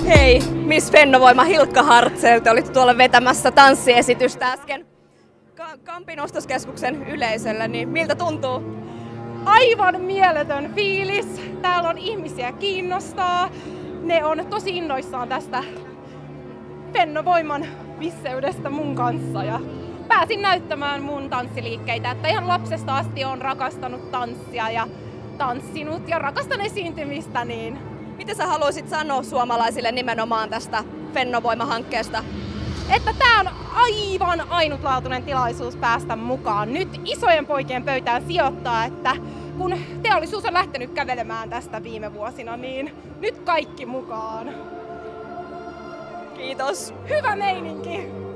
Hei, Miss Fennovoima Hilkka Hartzell, te olitte tuolla vetämässä tanssiesitystä äsken Kampin ostoskeskuksen yleisöllä, niin miltä tuntuu? Aivan mieletön fiilis. Täällä on ihmisiä kiinnostaa. Ne on tosi innoissaan tästä Fennovoiman visseydestä mun kanssa. Ja pääsin näyttämään mun tanssiliikkeitä, että ihan lapsesta asti olen rakastanut tanssia ja tanssinut ja rakastan esiintymistä. Niin mitä sä haluaisit sanoa suomalaisille nimenomaan tästä Fennovoima-hankkeesta? Että tää on aivan ainutlaatuinen tilaisuus päästä mukaan. Nyt isojen poikien pöytään sijoittaa, että kun teollisuus on lähtenyt kävelemään tästä viime vuosina, niin nyt kaikki mukaan. Kiitos. Hyvä meininki!